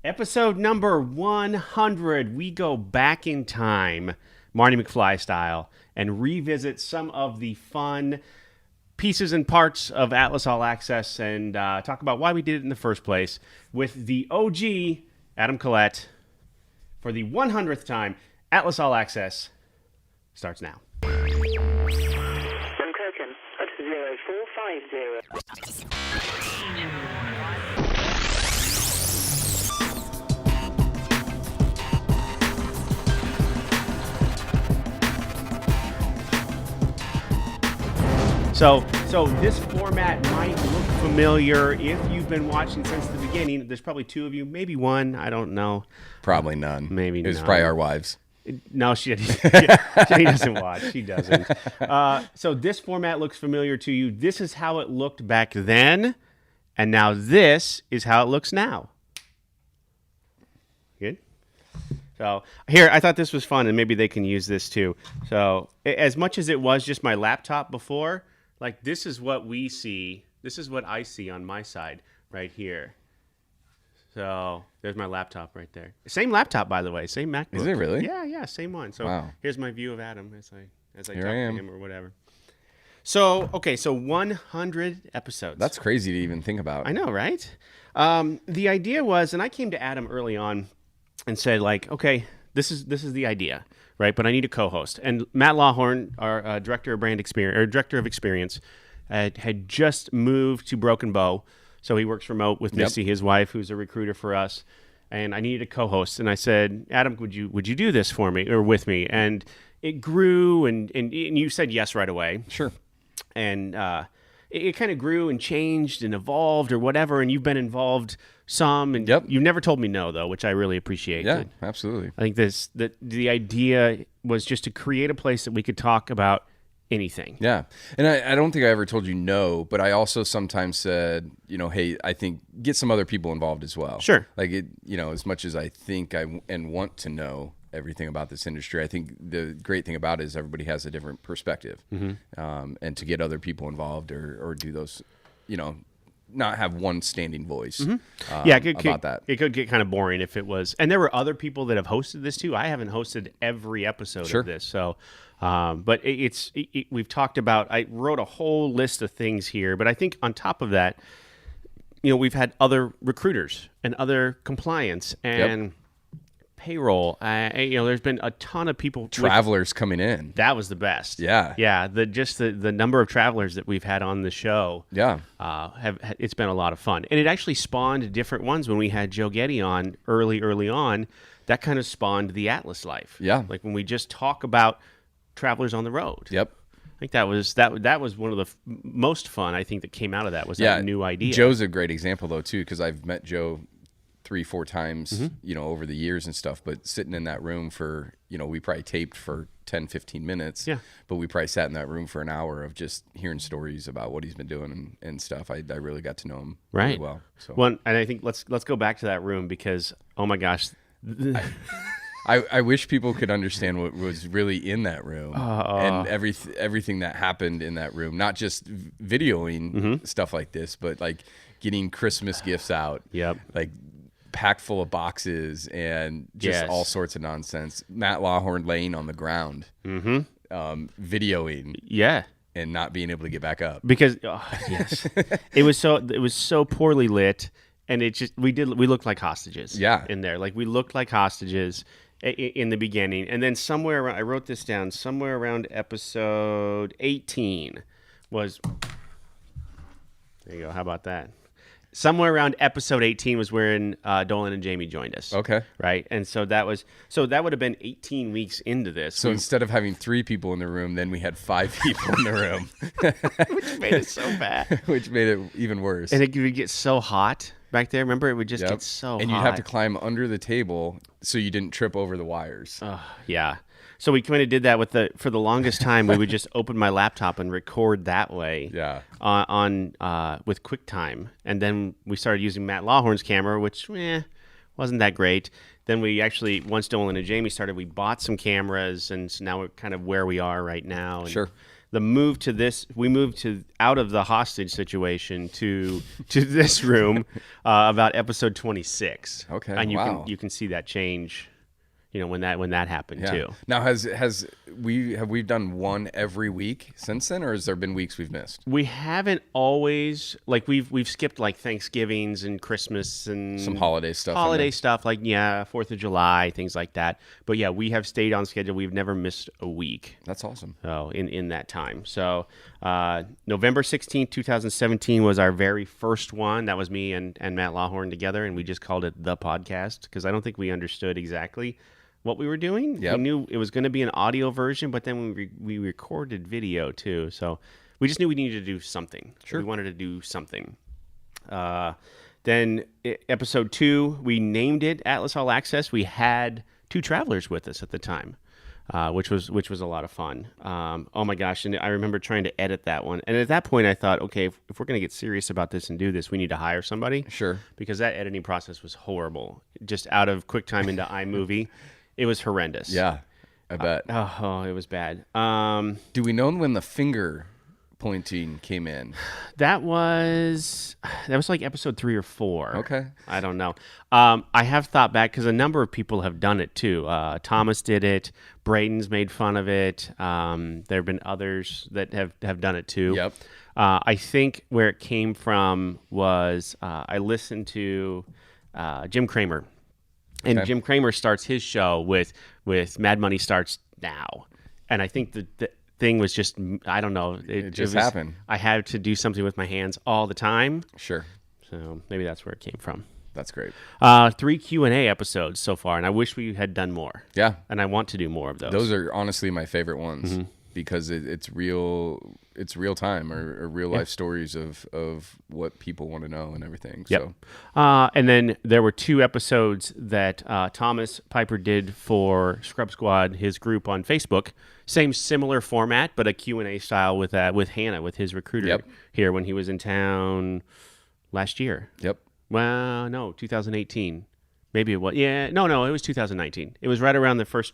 Episode number 100. We go back in time, Marty McFly style, and revisit some of the fun pieces and parts of Atlas All Access and talk about why we did it in the first place with the OG, Adam Collette, for the 100th time. Atlas All Access starts now. Curtain at 0450. So this format might look familiar if you've been watching since the beginning. There's probably two of you, maybe one. I don't know. Probably none. Maybe it was none. probably our wives. No, she doesn't watch. She doesn't. So this format looks familiar to you. This is how it looked back then, and now this is how it looks now. Good? So here, I thought this was fun, and maybe they can use this too. So as much as it was just my laptop before, like this is what we see. This is what I see on my side right here. So there's my laptop right there. Same laptop, by the way. Same MacBook. Is it really? Yeah, same one. So wow. Here's my view of Adam as I talk to him or whatever. So 100 episodes. That's crazy to even think about. I know, right? The idea was, and I came to Adam early on and said, like, okay, this is the idea, right? But I need a co-host. And Matt Lawhorn, our director of brand experience or director of experience, had just moved to Broken Bow. So he works remote with Misty, his wife, who's a recruiter for us. And I needed a co-host. And I said, Adam, would you do this for me or with me? And it grew, and you said yes right away. Sure. And it kind of grew and changed and evolved or whatever. And you've been involved some. And you never told me no, though, which I really appreciate. Yeah, absolutely. I think the idea was just to create a place that we could talk about anything. Yeah. And I don't think I ever told you no, but I also sometimes said, hey, I think get some other people involved as well. Sure. Like, as much as I think and want to know everything about this industry, I think the great thing about it is everybody has a different perspective. Mm-hmm. And to get other people involved or do those, not have one standing voice. Mm-hmm. About that. It could get kind of boring if it was. And there were other people that have hosted this too. I haven't hosted every episode of this. So, but we've talked about, I wrote a whole list of things here, but I think on top of that, we've had other recruiters and other compliance and payroll. There's been a ton of people. Travelers coming in. That was the best. Yeah. Yeah. The number of travelers that we've had on the show. Yeah. It's been a lot of fun. And it actually spawned different ones when we had Joe Getty on early on. That kind of spawned the Atlas life. Yeah. Like when we just talk about travelers on the road. Yep. I think that was one of the most fun, I think, that came out of that was that new idea. Joe's a great example, though, too, because I've met Joe 3-4 times, over the years and stuff, but sitting in that room for, we probably taped for 10-15 minutes, but we probably sat in that room for an hour of just hearing stories about what he's been doing and stuff. I really got to know him really well. So. Well, and I think let's go back to that room because, oh my gosh. I wish people could understand what was really in that room and everything that happened in that room, not just videoing stuff like this, but like getting Christmas gifts out, like packed full of boxes and just all sorts of nonsense. Matt Lawhorn laying on the ground, videoing, and not being able to get back up because it was so poorly lit, and it just we looked like hostages. In there, like we looked like hostages in the beginning, and then somewhere around, I wrote this down, somewhere around episode 18 was. There you go. How about that? Somewhere around episode 18 was when Dolan and Jamie joined us. Okay. Right? And so that would have been 18 weeks into this. So instead of having 3 people in the room, then we had 5 people in the room. Which made it so bad. Which made it even worse. And it would get so hot back there. Remember, it would just get so hot. And you'd have to climb under the table so you didn't trip over the wires. Yeah. So we kind of did that for the longest time. We would just open my laptop and record that way. Yeah. On with QuickTime, and then we started using Matt Lawhorn's camera, which wasn't that great. Then we actually, once Dolan and Jamie started, we bought some cameras, and so now we're kind of where we are right now. And sure. the move to this, we moved to out of the hostage situation to this room about episode 26. Okay, and wow. you can see that change, when that happened too. Now, have we done one every week since then, or has there been weeks we've missed? We haven't always, like we've skipped like Thanksgivings and Christmas and Some holiday stuff. Like 4th of July, things like that. But yeah, we have stayed on schedule. We've never missed a week. That's awesome. In that time. So November 16th, 2017 was our very first one. That was me and Matt Lawhorn together, and we just called it The Podcast because I don't think we understood exactly what we were doing. Yep. We knew it was going to be an audio version, but then we recorded video too. So we just knew we needed to do something. Sure. We wanted to do something. Then episode 2, we named it Atlas All Access. We had 2 travelers with us at the time, which was a lot of fun. Oh my gosh. And I remember trying to edit that one. And at that point I thought, okay, if we're going to get serious about this and do this, we need to hire somebody. Sure. Because that editing process was horrible. Just out of QuickTime into iMovie. It was horrendous. Yeah, I bet. It was bad. Do we know when the finger pointing came in? That was like episode 3 or 4. Okay. I don't know. I have thought back because a number of people have done it too. Thomas did it. Braden's made fun of it. There have been others that have done it too. Yep. I think where it came from was I listened to Jim Cramer. And Okay. Jim Cramer starts his show with Mad Money Starts Now. And I think the thing was just, I don't know. It just happened. I had to do something with my hands all the time. Sure. So maybe that's where it came from. That's great. 3 Q&A episodes so far, and I wish we had done more. Yeah. And I want to do more of those. Those are honestly my favorite ones Mm-hmm. because it's real time or real life stories of what people want to know and everything. Yep. So And then there were 2 episodes that Thomas Piper did for Scrub Squad, his group on Facebook. Similar format, but a Q&A style with Hannah, with his recruiter here when he was in town last year. Yep. Well, no, 2018. Maybe it was. Yeah, no, it was 2019. It was right around the first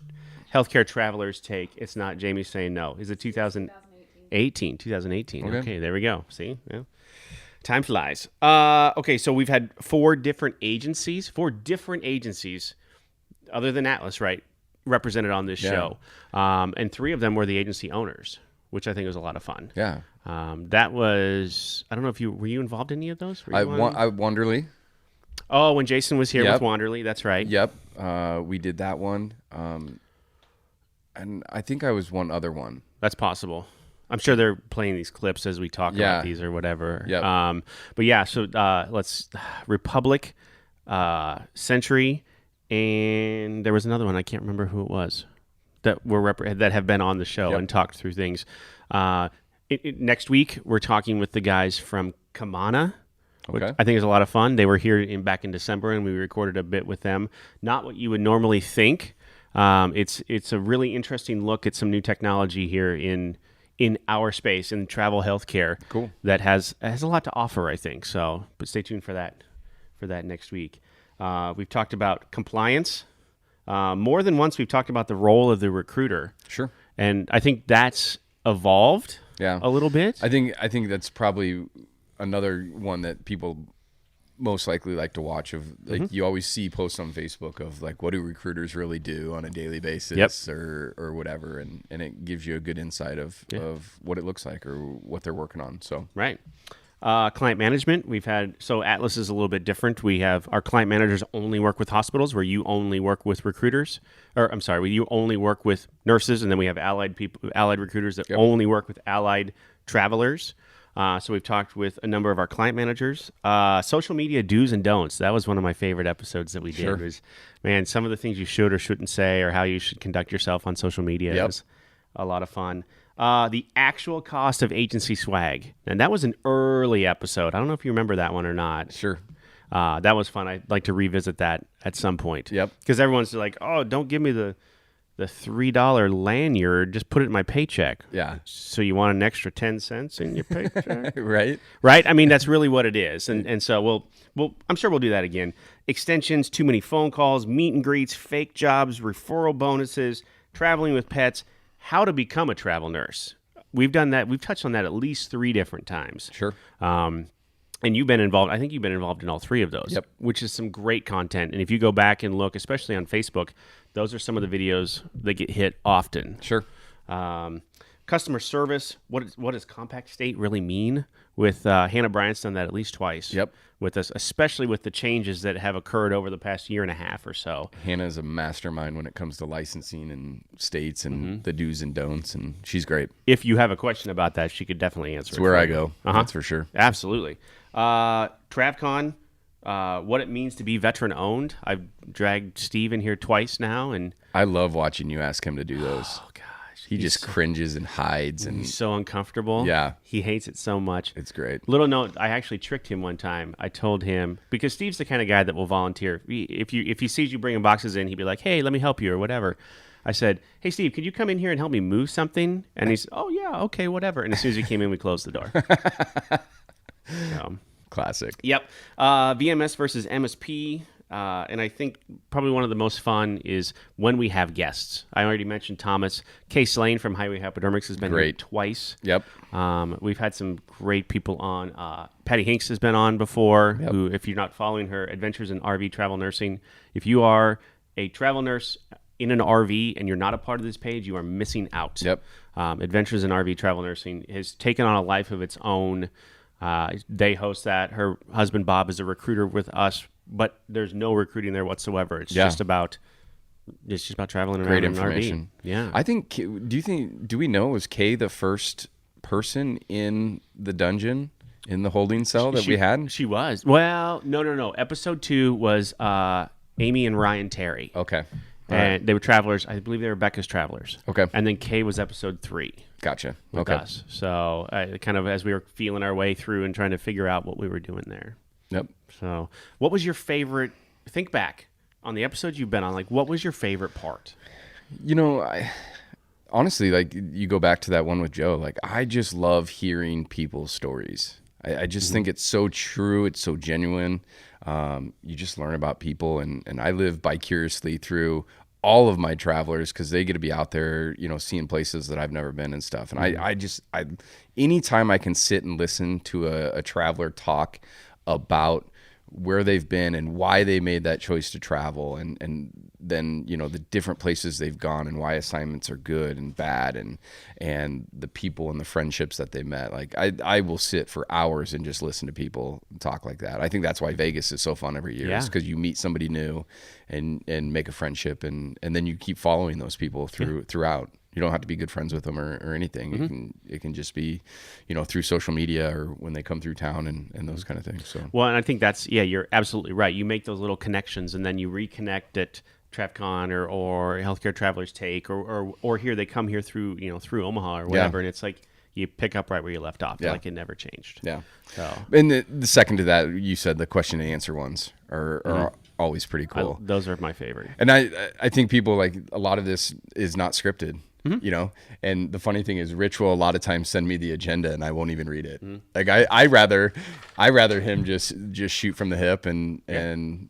Healthcare Travelers take. It's not Jamie saying no. Is it 2018? 2018. Okay, there we go. See? Yeah. Time flies. Okay, so we've had 4 different agencies other than Atlas, right, represented on this show. And 3 of them were the agency owners, which I think was a lot of fun. Yeah. That was, I don't know if were you involved in any of those? I Wanderly. Oh, when Jason was here with Wanderly, that's right. Yep. We did that one. And I think I was one other one. That's possible. I'm sure they're playing these clips as we talk about these or whatever. Yep. But yeah, so let's Republic, Century, and there was another one. I can't remember who it was that that have been on the show and talked through things. Next week, we're talking with the guys from Kamana. Which I think is a lot of fun. They were here back in December, and we recorded a bit with them. Not what you would normally think. It's a really interesting look at some new technology here in our space in travel healthcare. Cool. That has a lot to offer, I think. So, but stay tuned for that next week. We've talked about compliance. More than once, we've talked about the role of the recruiter. Sure. And I think that's evolved a little bit. I think that's probably another one that people most likely like to watch. Of like you always see posts on Facebook of like, what do recruiters really do on a daily basis or whatever, and it gives you a good insight of what it looks like or what they're working on. So right. Client management, we've had, so Atlas is a little bit different. We have our client managers only work with hospitals, where you only work with recruiters, or I'm sorry, you only work with nurses, and then we have allied recruiters that only work with allied travelers. So we've talked with a number of our client managers. Social media do's and don'ts. That was one of my favorite episodes that we did. Sure. Was, man, some of the things you should or shouldn't say, or how you should conduct yourself on social media. It was a lot of fun. The actual cost of agency swag. And that was an early episode. I don't know if you remember that one or not. Sure. That was fun. I'd like to revisit that at some point. Yep. Because everyone's like, oh, don't give me the $3 lanyard, just put it in my paycheck. Yeah. So you want an extra 10 cents in your paycheck? Right. Right? I mean, that's really what it is. And so we'll I'm sure we'll do that again. Extensions, too many phone calls, meet and greets, fake jobs, referral bonuses, traveling with pets, how to become a travel nurse. we've done that. We've touched on that at least 3 different times. Sure. And you've been involved. I think you've been involved in all 3 of those. Yep. Which is some great content. And if you go back and look, especially on Facebook, those are some of the videos that get hit often. Sure. Customer service. What does compact state really mean? With Hannah Bryant's done that at least twice. Yep. With us, especially with the changes that have occurred over the past year and a half or so. Hannah is a mastermind when it comes to licensing and states and the do's and don'ts, and she's great. If you have a question about that, she could definitely answer. It's where I go. That's for sure. Absolutely. TravCon, what it means to be veteran owned. I've dragged Steve in here twice now, and I love watching you ask him to do those. oh gosh, He just cringes and hides, and he's so uncomfortable. Yeah. He hates it so much. it's great. Little note, I actually tricked him one time. I told him, because Steve's the kind of guy that will volunteer. If he sees you bringing boxes in, he'd be like, hey, let me help you or whatever. I said, hey, Steve, could you come in here and help me move something? And he said, oh, yeah, okay, whatever. And as soon as he came in, we closed the door. Classic. Yep. VMS versus MSP. And I think probably one of the most fun is when we have guests. I already mentioned Thomas. Kay Slane from Highway Hypodermics has been here twice. Yep. We've had some great people on. Patty Hinks has been on before, who, if you're not following her Adventures in RV Travel Nursing, if you are a travel nurse in an RV and you're not a part of this page, you are missing out. Yep. Adventures in RV Travel Nursing has taken on a life of its own. They host that. Her husband, Bob, is a recruiter with us, but there's no recruiting there whatsoever. It's just about traveling around Great in an information. RV. Yeah. I think. Do we know, was Kay the first person in the dungeon, in the holding cell that we had? She was. Well, no. Episode 2 was Amy and Ryan Terry. Okay. And they were travelers. I believe they were Becca's travelers. Okay. And then Kay was episode 3. Gotcha. With us. So kind of as we were feeling our way through and trying to figure out what we were doing there. Yep. So what was your favorite? Think back on the episodes you've been on. Like, what was your favorite part? You know, I honestly, like, you go back to that one with Joe. Like, I just love hearing people's stories. I just think it's so true. It's so genuine. You just learn about people, and I live vicariously through all of my travelers because they get to be out there, seeing places that I've never been and stuff. And I anytime I can sit and listen to a traveler talk about where they've been and why they made that choice to travel, and then the different places they've gone and why assignments are good and bad, and the people and the friendships that they met. Like, I will sit for hours and just listen to people talk like that. I think that's why Vegas is so fun every year. Is because you meet somebody new and make a friendship, and then you keep following those people throughout. You don't have to be good friends with them or anything. It can just be, through social media or when they come through town and those kind of things. So, well, and I think that's, you're absolutely right. You make those little connections and then you reconnect at TravCon or Healthcare Travelers Take or here they come here through Omaha or whatever, and it's like you pick up right where you left off. Like it never changed. Yeah. So. And the second to that, you said the question and answer ones are always pretty cool. Those are my favorite. And I think people, like, a lot of this is not scripted. And the funny thing is Rich will a lot of times send me the agenda and I won't even read it. Like I rather him just shoot from the hip and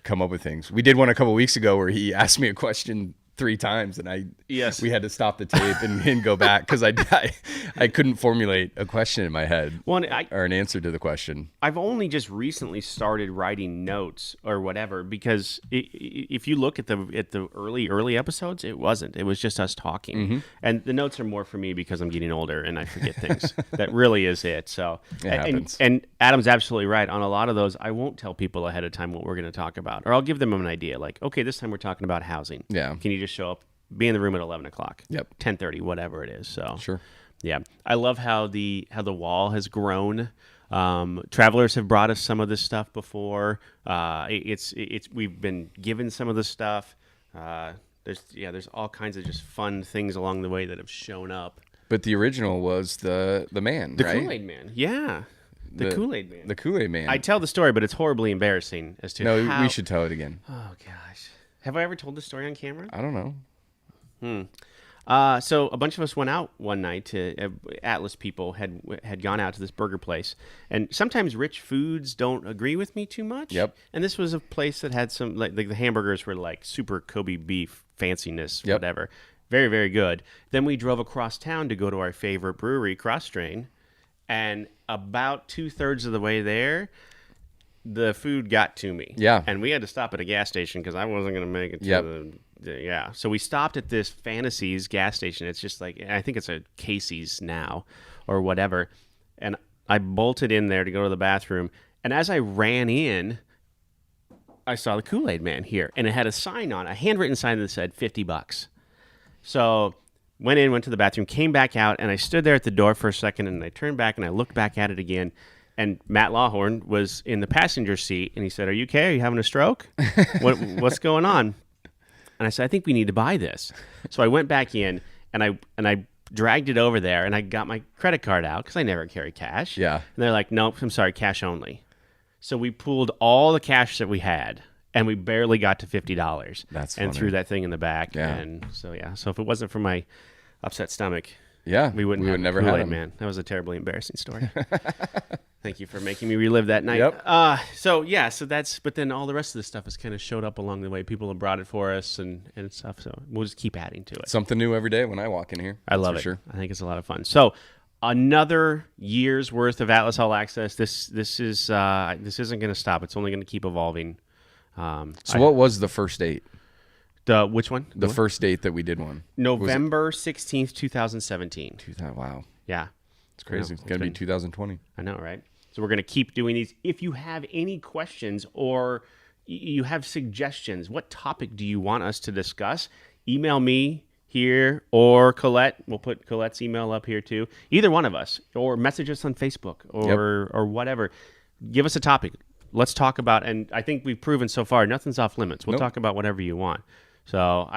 come up with things. We did one a couple weeks ago where he asked me a question 3 times and we had to stop the tape and go back because I couldn't formulate a question in my head or an answer to the question. I've only just recently started writing notes or whatever because if you look at the early episodes, it was just us talking, and the notes are more for me because I'm getting older and I forget things. That really is it. So it happens. And Adam's absolutely right on a lot of those. I won't tell people ahead of time what we're going to talk about, or I'll give them an idea. Like, okay, this time we're talking about housing. Yeah. Can you just show up, be in the room at 11 o'clock? Yep. 10:30, whatever it is. So sure. Yeah. I love how the wall has grown. Travelers have brought us some of this stuff before. We've been given some of the stuff. There's all kinds of just fun things along the way that have shown up. But the original was the man, the right? KoolAid Man. Yeah. The KoolAid Man. The KoolAid Man. I tell the story, but it's horribly embarrassing as to how... we should tell it again. Oh, gosh. Have I ever told this story on camera? I don't know. So a bunch of us went out one night to Atlas people had gone out to this burger place, and sometimes rich foods don't agree with me too much. Yep. And this was a place that had some like the hamburgers were like super Kobe beef fanciness, whatever. Very, very good. Then we drove across town to go to our favorite brewery, Cross Train, and about 2/3 of the way there, the food got to me. Yeah. And we had to stop at a gas station because I wasn't going to make it to yeah. So we stopped at this Fantasies gas station. It's just like, I think it's a Casey's now or whatever. And I bolted in there to go to the bathroom. And as I ran in, I saw the KoolAid Man here. And it had a sign on, a handwritten sign that said $50. So went to the bathroom, came back out, and I stood there at the door for a second, and I turned back, and I looked back at it again, and Matt Lawhorn was in the passenger seat, and he said, "Are you okay? Are you having a stroke? What's going on?" And I said, "I think we need to buy this." So I went back in, and I dragged it over there, and I got my credit card out, because I never carry cash. Yeah. And they're like, "Nope, I'm sorry, cash only." So we pulled all the cash that we had, and we barely got to $50. That's and funny. threw that thing in the back. Yeah. And so if it wasn't for my upset stomach, we would never have KoolAid him. Man. That was a terribly embarrassing story. Thank you for making me relive that night. Yep. But then all the rest of the stuff has kind of showed up along the way. People have brought it for us and stuff. So we'll just keep adding to it. Something new every day when I walk in here. I love for it. Sure. I think it's a lot of fun. So another year's worth of Atlas All Access. This isn't going to stop. It's only going to keep evolving. So what was the first date? Which one? The first date that we did one. November 16th, 2017. Wow. Yeah. It's crazy. It's going to be 2020. I know, right? So we're going to keep doing these. If you have any questions or you have suggestions, what topic do you want us to discuss? Email me here or Colette. We'll put Colette's email up here too. Either one of us. Or message us on Facebook or whatever. Give us a topic. Let's talk about, and I think we've proven so far, nothing's off limits. We'll talk about whatever you want. So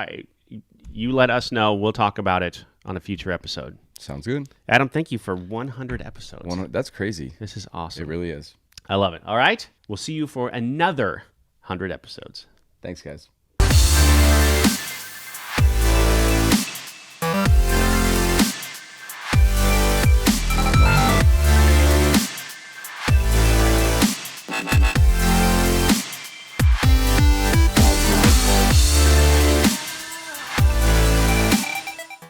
you let us know. We'll talk about it on a future episode. Sounds good. Adam, thank you for 100 episodes. That's crazy. This is awesome. It really is. I love it. All right. We'll see you for another 100 episodes. Thanks, guys.